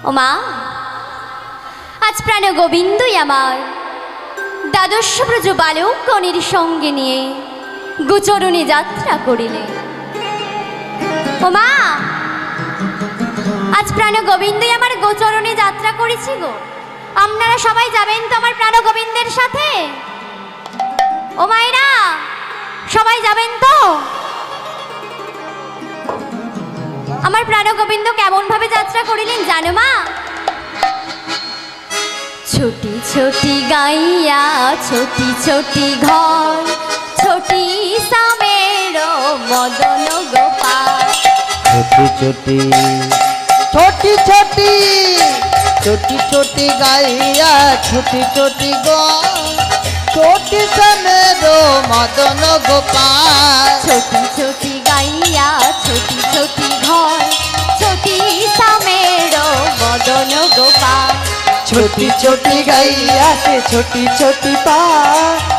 ও মা, আজ প্রাণ গোবিন্দই আমার দ্বাদশ ব্রজ বালকগণের সঙ্গে নিয়ে গোচরণে যাত্রা করিলে। ও মা, আজ প্রাণ গোবিন্দই আমার গোচরণে যাত্রা করেছি গো। আপনারা সবাই যাবেন তো আমার প্রাণ গোবিন্দের সাথে? ও মায়েরা, সবাই যাবেন তো? আমার প্রাণ গোবিন্দ কেমন ভাবে যাত্রা করিলেন জানো মা? ছোটি ছোটি গাইয়া ছোটি ছোটি ঘর, ছোটি সামের মদন গোপাল। ছোটি ছোটি ছোটি ছোটি ছোটি ছোটি গাইয়া ছোটি ছোটি ঘর, ছোটি সামের মদন গোপাল। ছোটি ছোটি গাইয়া ছোটি ছোটি ঘর, ছোটি সামের মদন গোপাল। ছোটি ছোটি গাইয়া সে ছোটি ছোটি পা,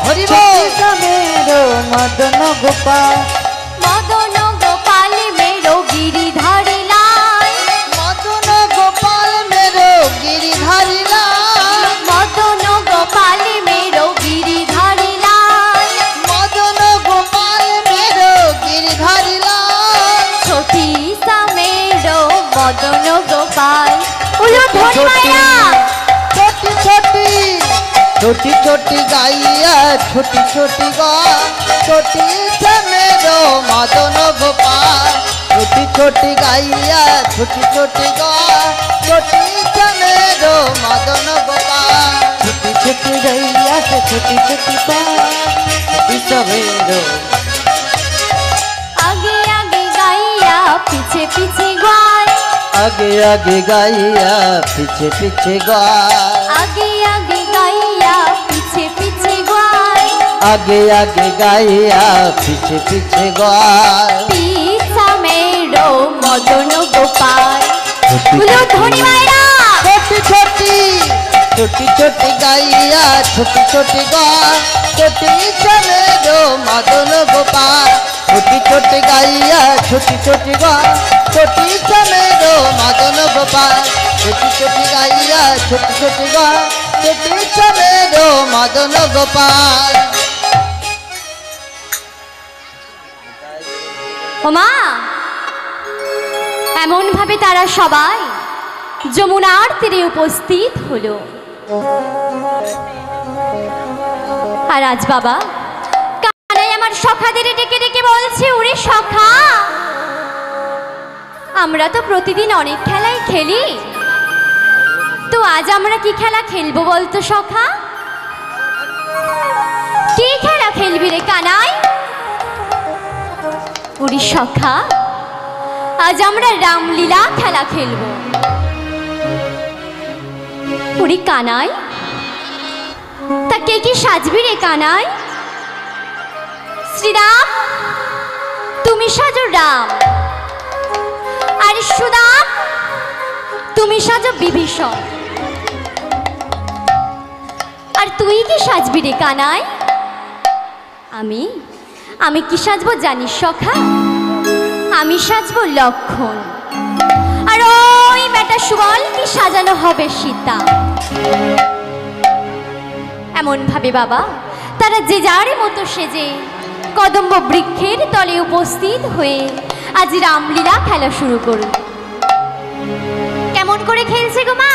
ছোটি সামের মদন গোপাল। মদন গোপাল মেরো গিরিধারী লাই, মদন গোপাল মেরো গিরিধারী লাই। মদন গোপাল মেরো গিরিধারী লাই। মদন গোপাল মেরো গিরিধারী লাই। ছোটি সামেরো মদন গোপাল। উলো ধরি মায়া। ছোটি ছোটি ছোটি ছোটি গাইয়া ছোটি ছোটি গা, ছোটি সামেরো মদন গোপাল। ছোটি ছোটি গাইয়া ছোটি ছোটি গা, ছোটি সামেরো মদন গোপাল। ছোটি ছোটি গাইয়া সে ছোটি ছোটি পা, ছোটি সামেরো। আগে আগে গাইয়া পিছে পিছে গায়, आगे आगे गाइया पीछे पीछे गाय। আগে আগে গাইয়া পিছে পিছে গায়। आगे आगे गाइया पीछे पीछे गाय। পিছা মেরো মদন গোপাল। উলো ধরি মায়া। छोटी छोटी छोटी छोटी गाइया छोटी छोटी गाय, छोटी समेरो मदन गोपाल। छोटी छोटी गाइया छोटी छोटी गाय, छोटी समेरो मदन गोपाल। छोटी छोटी गाइया छोटी छोटी गाय, छोटी समेरो मदन गोपाल। ওমা, এমন ভাবে তারা সবাই যমুনার তীরে উপস্থিত হলো। আর আজ বাবা কানাই আমার সখাদের ডেকে ডেকে বলছে, ওরে সখা, আমরা তো প্রতিদিন অনেক খেলাই খেলি, তো আজ আমরা কি খেলা খেলবো বলতো সখা? কি খেলা খেলবি রে কানাই? ওরে সখা, আজ আমরা রামলীলা খেলা খেলবো। ওরে কানাই, তা কে কি সাজবি রে কানাই? শ্রীরাম তুমি সাজো রাম, আর সুদাম তুমি সাজো বিভীষণ, আর তুই কি সাজবি রে কানাই? আমি আমি কি সাজবো জানিস সখা? আমি সাজবো লক্ষণ, আর ওই বেটা সুবল কি সাজানো হবে সীতা। এমন ভাবে বাবা তারা যে যার মতো সেজে কদম্ব বৃক্ষের তলে উপস্থিত হয়ে আজ রামলীলা খেলা শুরু করল। কেমন করে খেলছে গো মা?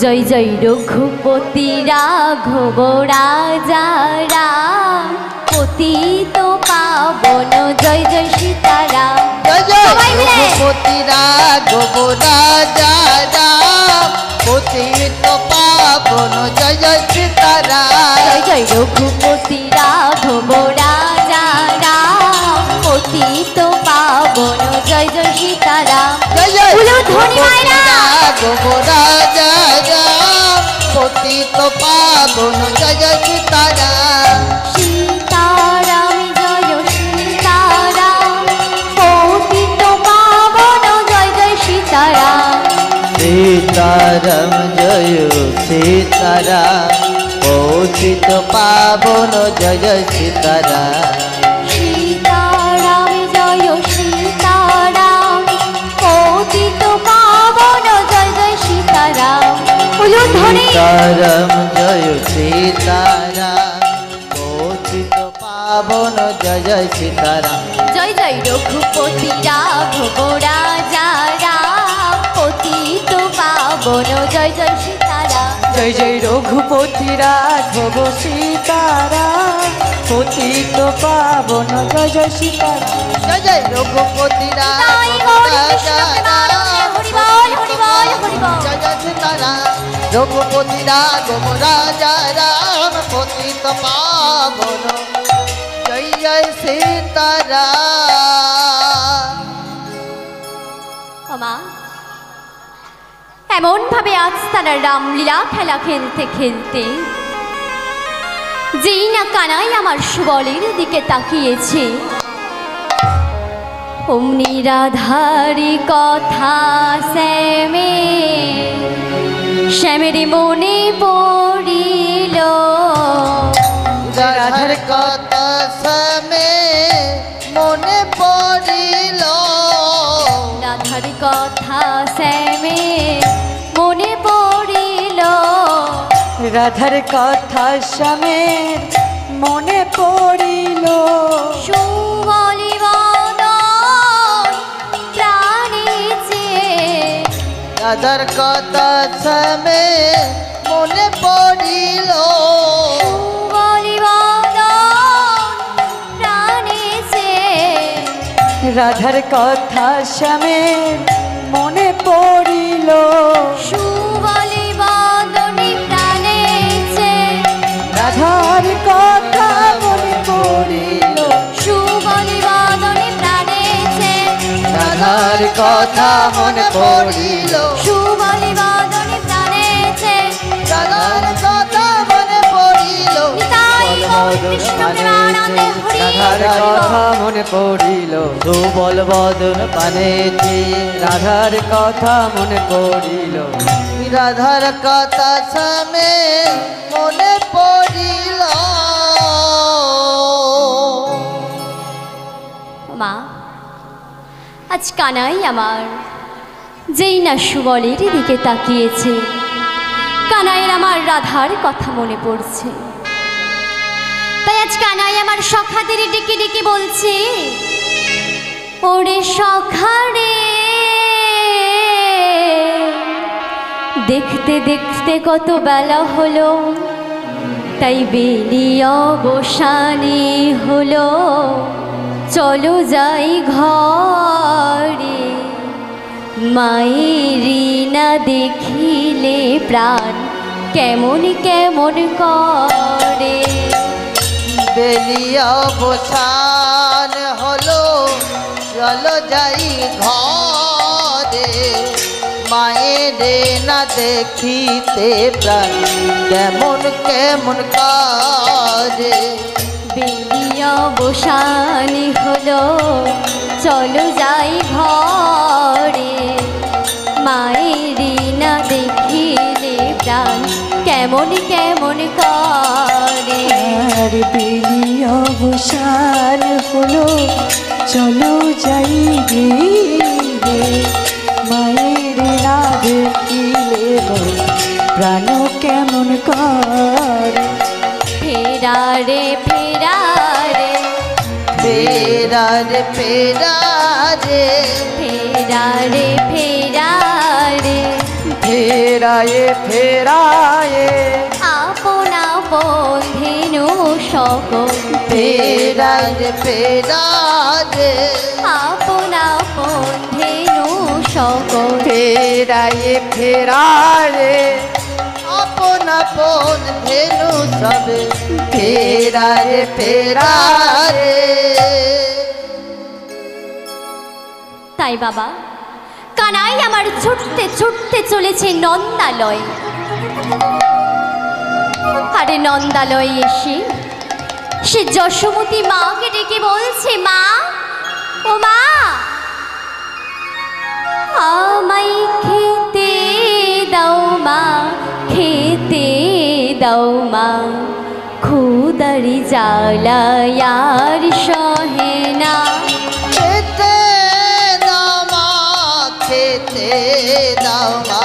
জয় জয় রঘুপতি রাঘব রাজা রাম, পতিত পাবন জয় জয় সীতারাম। जय जय रघुपति राघव राजा राम, पतित पावन जय जय सीताराम। জয় জয় রঘুপতি রাঘব রাজা রাম, পতিত পাবন জয় জয় সীতারাম। जय जय উলো ধ্বনি মায়েরা। राघव राजा राम, पतित पावन जय जय सीताराम। সীতারাম জয় সীতারাম, পতিত পাবন জয় জয় সীতারাম। सीताराम जय सीताराम, पतित पावन जय जय सीताराम। সীতারাম জয় সীতারাম, পতিত পাবন ধ্বনি সীতারাম জয় সীতারাম পতিত পাবন জয় জয় সীতারাম জয় জয় রঘুপতি রাঘব রাজা রাম পতিত পাবন জয় জয় সীতারাম জয় জয় রঘুপতি রাঘব সীতারাম পতিত পাবন জয় জয় সীতারাম জয় জয় রঘুপতি তাই গৌরী কৃষ্ণ প্রেমানন্দে হরি বল হরি বল হরি বল জয় জয় সীতারাম রঘুপতি রাঘব রাজা রাম পতিত পাবন জয় জয় সীতারাম। মা এমন ভাবে আজ তারা রামলীলা খেলা খেলতে খেলতে যেই না কানাই আমার সুবলের দিকে তাকিয়েছে অমনি রাধারি কথা শ্যামের মনে পড়িল রাধার কথা সমে মনে পড়িল রাধার কথা শ্যামের মনে পড়িল রাধার কথা স্বামীর মনে পড়িল সুবলি বদন প্রাণে চেয়ে রাধার কথা সমে মনে পড়িল সুবলি বদন প্রাণে চেয়ে রাধার কথা স্বামীর মনে পড়িল সুবলি বদনে প্রাণে চেয়ে রাধার কথা মনে পড়িল সুবলি বদনে প্রাণে চেয়ে রাধার কথা মনে পড়িল সুবলি বদনে প্রাণে চেয়ে রাধার কথা মনে পড়িল নিতাই গৌর কৃষ্ণ প্রেমানন্দে হরি রাধার কথা মনে পড়িল সুবল বদন পানেতে রাধার কথা মনে পড়িল রাধার কথা সমে মনে পড়িল মা আজ কানাই আমার যেই না সুবলের দিকে তাকিয়েছে কানাইয়ের আমার রাধার কথা মনে পড়ছে তাই আজ কানাই আমার সখাদের ডেকে ডেকে বলছে ওরে সখারে দেখতে দেখতে কত বেলা হলো তাই বেলি অবসানে হলো চলো যাই ঘরে মায়েরি না দেখিলে প্রাণ কেমন কেমন করে বেলিয়া অবসান হলো চলো যাই ঘরে মায়েরে না দেখিতে প্রাণ কেমন কেমন কাজে বেলি অবসানি হলো চলো যাই ঘরে মায়েরি না দেখিলে প্রাণ কেমন কেমন করে আর বেলি অবসান হলো চলো যাই রে মায়ের না দেখিলে প্রাণ কেমন করে ফেরারে ফেরারে ফেরারে ফেরারে ফেরারে ফেরারে ফেরায়ে ফেরায়ে আপন আপন ধেনু সকল ফেরারে ফেরারে আপন আপন ধেনু সকল ফেরায়ে ফেরায়ে আপন আপন ধেনু সবে ফেরারে ফেরারে তাই বাবা কানাই আমার ছুটতে ছুটতে চলেছে নন্দালয় আরে নন্দালয় এসে সে যশোমতী মাকে ডেকে বলছে মা ও মা আমায় খেতে দাও মা খেতে দাও মা খুদারি জ্বালায়ার সহে না খেতে দাও মা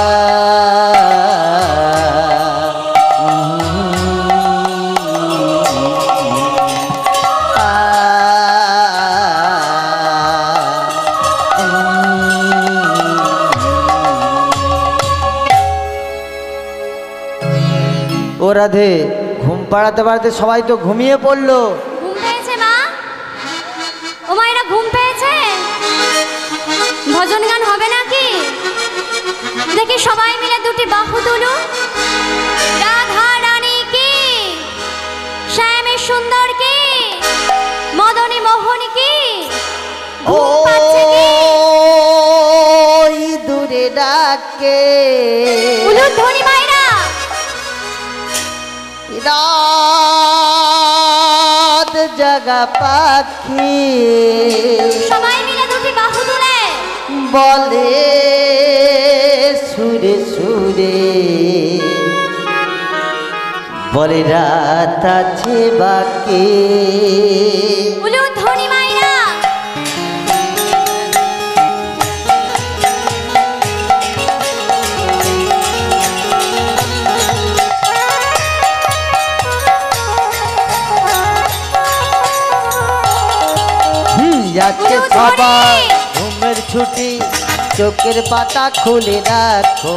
ওগো রাধে, ঘুম পাড়াতে পাড়াতে সবাই তো ঘুমিয়ে পড়লো। ঘুম পেয়েছে মা? ও মায়েরা ঘুম পেয়েছে? ভজন গান হবে নাকি? দেখি সবাই মিলে দুটি বাহু তুলুন। রাধা রানী কি, শ্যামী সুন্দর কি, মদনী মোহন কি, ঘুম পাচ্ছে কি? ওই দূরে ডাকে উলুধ্বনি মায়েরা, রাত জাগা পাখি সবাই মিলে দুটি বাহু তুলে বলে সুরে সুরে, বলে রাত আছে বাকি। উলুধ্বনি মায়েরা, যাচ্ছে সবার ঘুমের ছুটি, চোখের পাতা খুলে রাখো,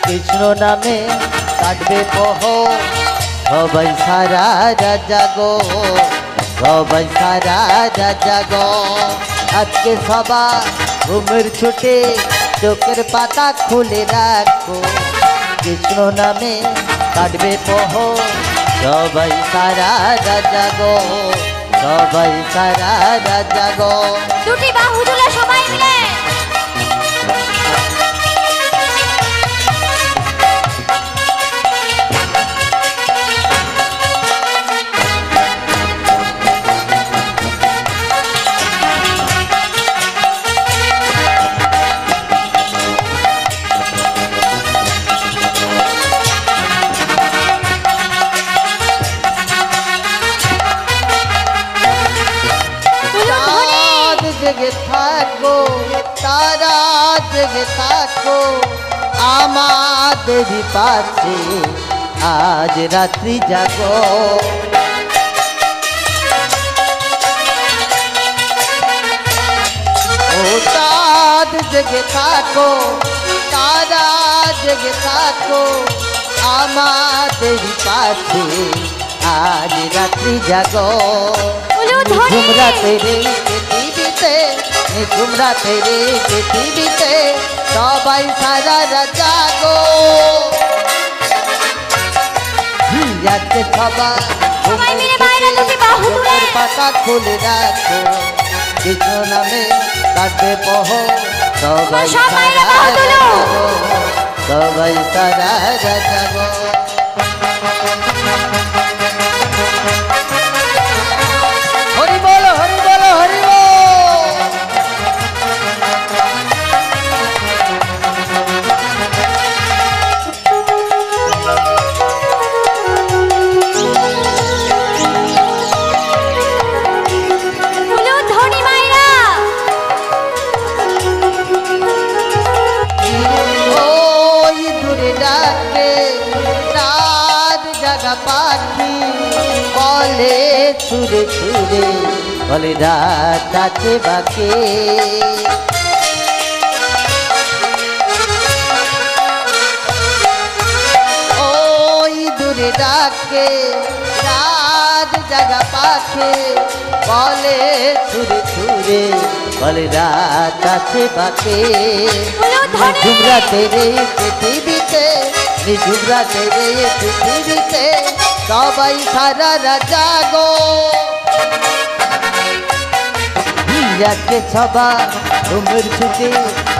কৃষ্ণ নামে কাটবে পহ, সবাই সারা জাগো, সবাই সারা জাগো। আজকে সবার ঘুমের ছুটি, চোখের পাতা খুলে রাখো, কৃষ্ণ নামে কাটবে পহ, সবাই সারা জাগো, সবাই সারা জাগো। দুটি বাহু তুলে সবাই মিলে রাত জেগে থাকো, তারা জেগে থাকো, আমাদের পাশে আজ রাত্রি জাগো। ও রাত জেগে থাকো, তারা জেগে থাকো, আমাদের পাশে আজ রাত্রি জাগো। ঝুমরা তেরে পৃথিবীতে, ঝুমরা তেরে পৃথিবীতে, সবাই সারা জাগো। যাচ্ছে সবাই সবাই মিলে বাইরে দুটি বাহু তুলে পাতা খুলে রাখো, কৃষ্ণ নামে কাটবে পহ, সবাই সব বাইরে সারা বাহু তুলো। জাগো, সবাই সারা জাগো। হরি বল, হরি বল, হরি বল। উলুধ্বনি মায়েরা, ওই দূরে ডাকে রাত জাগা পাখি, বলে ছুড়ে ছুড়ে, বলে রাত আছে বাকি। ওই দূরে ডাকে রাত জাগা পাখি, বলে ছুড়ে ছুড়ে, বলে রাত আছে বাকি। উলুধ্বনি ঝুমরা তেরে পৃথিবীতে, ঝুমরা তেরে পৃথিবীতে, সবাই সারা জাগো। যাচ্ছে সবাই ঘুমের ছুটি,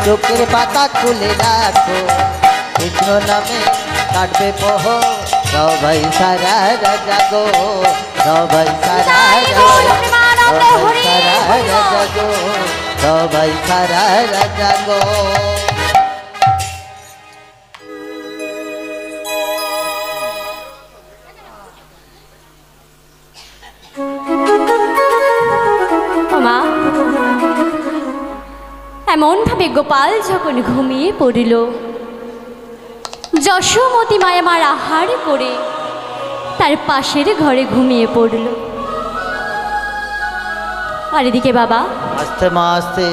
চোখের পাতা খুলে রাখো, কৃষ্ণ নামে কাটবে পহ, সবাই সারা জাগো, সবাই সারা জাগো, সবাই সারা জাগো, সবাই সারা জাগো। মা, এমন ভাবে গোপাল যখন ঘুমিয়ে পড়িল, যশোমতী মায়া মার আহার করে তার পাশের ঘরে ঘুমিয়ে পড়ল। আর এদিকে বাবা আস্তে মা আস্তে।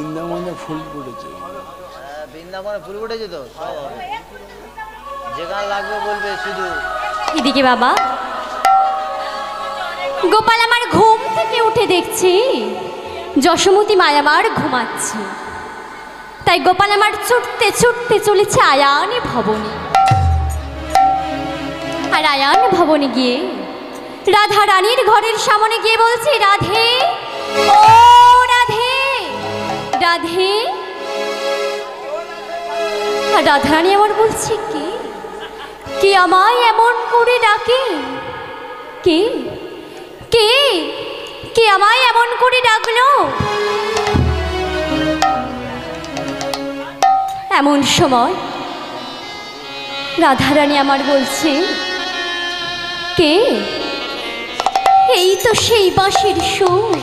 বৃন্দাবনে ফুল ফুটেছে। বৃন্দাবনে ফুল ফুটেছে তো, যেখানে লাগবে বলবে শুধু। এদিকে বাবা, গোপাল আমার ঘুম থেকে উঠে দেখছি যশোমতী মা আমার ঘুমাচ্ছে, তাই গোপাল আমার ছুটতে ছুটতে চলেছে আয়ান ভবনে। আর আয়ান ভবনে গিয়ে রাধা রানীর ঘরের সামনে গিয়ে বলছে, রাধে, ও রাধে, রাধে। আর রাধা রানী আমার বলছে, কে কে আমায় এমন করে ডাকে? কে কে কে আমায় এমন করে ডাকলো? এমন সময় রাধারানী আমার বলছে, কে? এই তো সেই বাঁশির সুর,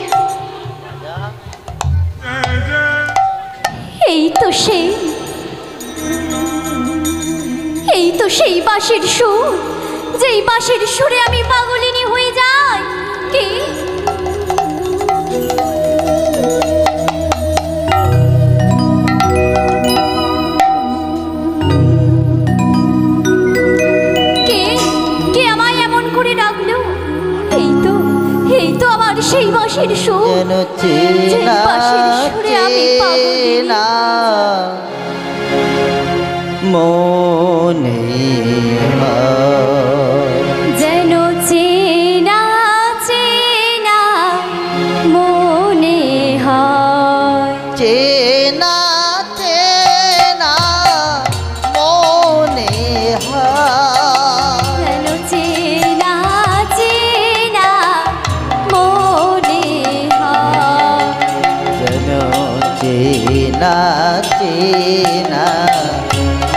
এই তো সেই বাঁশির সুর, যেই বাঁশির সুরে আমি পাগলিনী হয়ে যাই। কে? কে আমায় এমন করে ডাকলো? এই তো আমার সেই বাঁশির সুর, যেই বাঁশির সুরে আমি পাগলিনী। মনে যেন চেনা চেনা মনে হয়, চেনা চেনা মনে হয়, যেন চেনা চেনা মনে হয়, যেন চেনা চেনা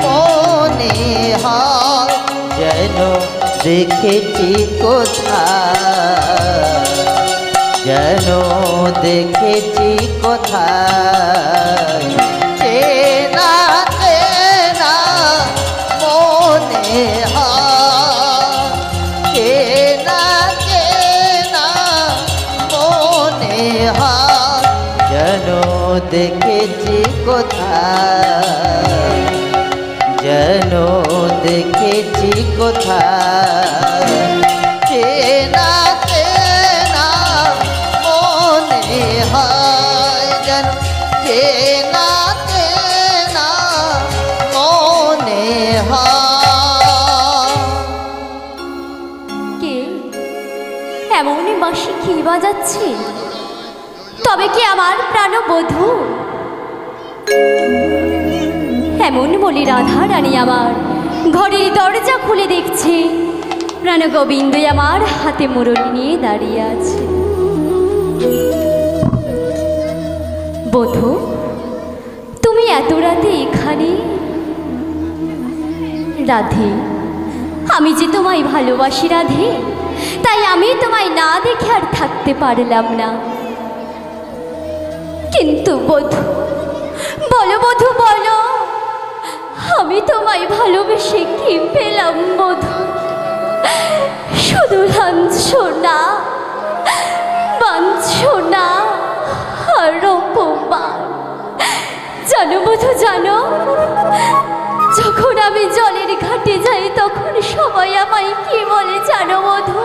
মনে হয়, যেন দেখেছি কোথায়, যেন দেখেছি কোথায়, চেনা চেনা মনে হয়, চেনা চেনা মনে হয়, যেন দেখেছি কোথায়, যেন দেখেছি কোথায়, চেনা চেনা মনে হয়, যেন চেনা চেনা মনে হয়। কে এমনই বাঁশি কি বাজাচ্ছে? তবে কি আমার প্রাণবধূ? এমন বলে রাধা রানী আমার ঘরের দরজা খুলে দেখছে প্রাণ গোবিন্দ আমার হাতে মুরলি নিয়ে দাঁড়িয়ে আছে। বধূ, তুমি এত রাতে এখানে? রাধে, আমি যে তোমায় ভালোবাসি রাধে, তাই আমি তোমায় না দেখে আর থাকতে পারলাম না। কিন্তু বধূ, বলো বধূ, বলো, আমি তোমায় ভালোবেসে কি পেলাম বধূ? শুধু লাঞ্ছনা, বাঞ্ছনা আর অপমান। জানো বধূ, জানো, যখন আমি জলের ঘাটে যাই তখন সবাই আমায় কি বলে জানো বধূ?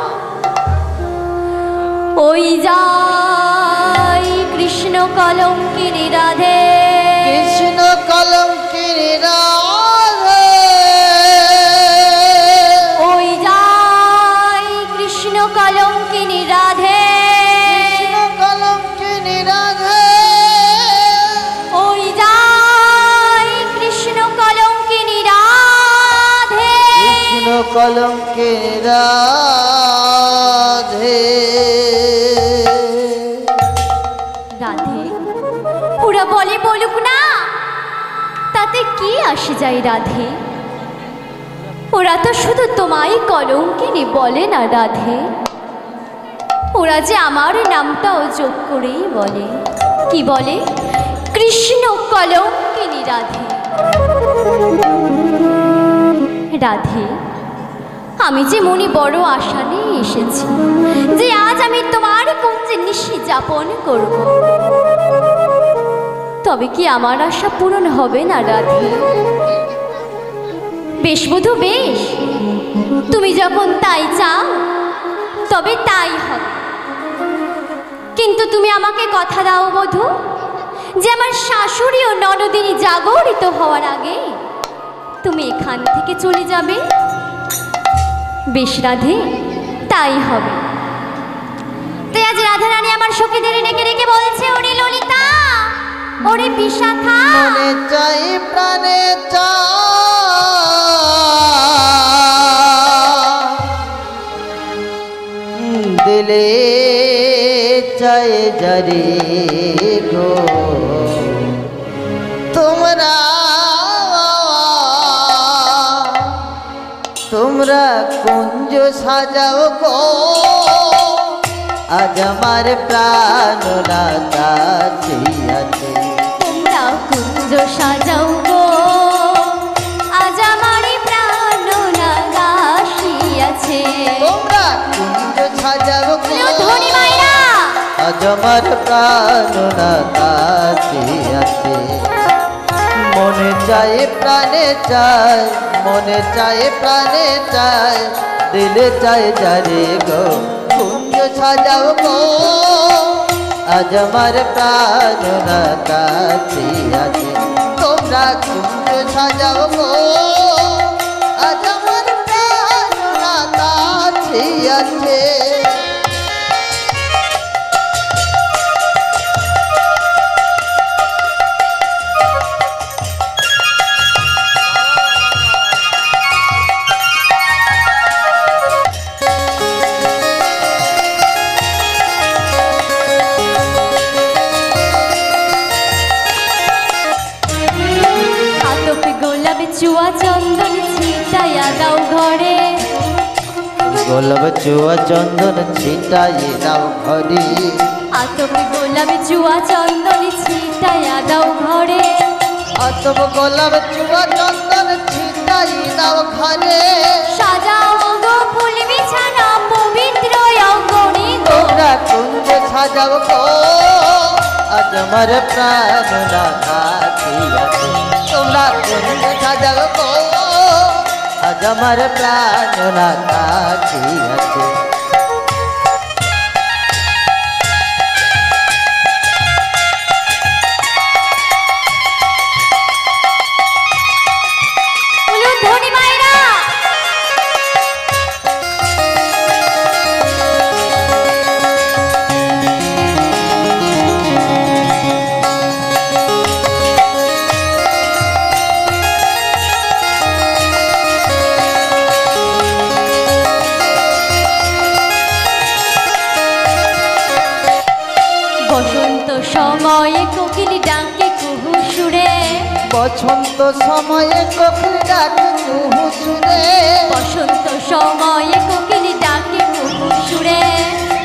ওই যাই কৃষ্ণ কলঙ্কিনী রাধে, কৃষ্ণ কলঙ্কিনী রাধে, ওই যাই কৃষ্ণ কলঙ্কিনী রাধে, কৃষ্ণ কলঙ্কিনী রাধে, ওই যাই কৃষ্ণ কলঙ্কিনী রাধে, কৃষ্ণ কলঙ্কিনী রাধে। রাধে, ওরা বলে বলুক না, তাতে কি আসে যায় রাধে? ওরা তো শুধু তোমায় কলঙ্কিনী বলে না রাধে, ওরা যে আমার নামটাও যোগ করেই বলে। কি বলে? কৃষ্ণ কলঙ্কিনী রাধে। রাধে, আমি যে মনে বড় আশা নিয়ে এসেছি যে আজ আমি তোমার কুঞ্জে নিশি যাপন করব। তবে কি আমার আশা পূরণ হবে না রাধে? বেশ বধূ বেশ, তুমি যখন তাই চাও তবে তাই হবে। কিন্তু তুমি আমাকে কথা দাও বধূ, যে আমার শাশুড়ি ও ননদিনী জাগরিত হওয়ার আগে তুমি এখান থেকে চলে যাবে। বেশ রাধে, তাই হবে। তাই আজ রাধা রানী আমার সখীদের ডেকে ডেকে বলছে, ওরে ললিতা, ওরে বিশাখা, মনে চাই প্রাণে চাই দিলে চাই জারি গো তোমরা তোমরা কুঞ্জ সাজাও গো আজ আমার প্রাণ আছে তোমরা কুঞ্জ সাজাও গো আজ আমার প্রাণ আছে। তোমরা কুঞ্জ সাজাও গো ধনী মাইরা, আজ আমার প্রাণ আছে। মনে চাই প্রাণে চাই, মনে চাই প্রাণে চাই দিলে চাই জারে গো কুঞ্জ সাজাও গো আজ আমার প্রাণ আছে। তোমরা কুঞ্জ সাজাও গো আজ আমার প্রাণ আছে। চুয়া চন্দন ছিটাইয়া দাও ঘরে, গোলাপ চুয়া চন্দন ছিটাইয়ে দাও ঘরে, আতপ গোলাপ চুয়া চন্দন ছিটাইয়া দাও ঘরে, আতপ গোলাপ চুয়া চন্দন ছিটাইয়ে দাও ঘরে, সাজাও গো ফুল বিছানা পবিত্র অঙ্গনে গো। তোমরা কুঞ্জ সাজাও গো আজ আমার প্রাণ আছে। তোমরা কুঞ্জ সাজাও গো আজ আমার প্রাণ আছে। ধনী মাইরা, বসন্ত সময়ে কোকিল ডাকে কুহু সুরে, বসন্ত সময়ে কোকিল ডাকে কুহু সুরে, বসন্ত সময়ে কোকিল ডাকে কুহু সুরে,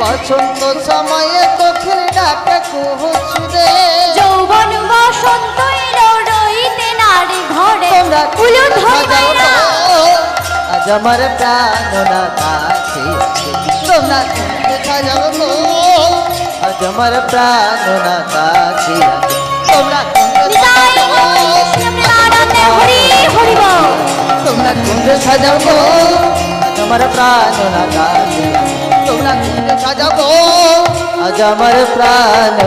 বসন্ত সময়ে কোকিল ডাকে কুহু সুরে, যৌবন বসন্ত এলো রইতে নারী ঘরে। তোমরা উলু কুঞ্জ ধনী সাজাও মাইরা, গো আজ আমার প্রাণ আছে। তোমরা কুঞ্জ সাজাও গো আজ আমার প্রাণ আছে। তোমরা কুঞ্জ নিতাই সাজাও গো কৃষ্ণ প্রেমানন্দে হরি হরি বল। তোমরা কুঞ্জ সাজাও গো আজ আমার প্রাণ আছে। তোমরা কুঞ্জ সাজাও গো আজ আমার প্রাণ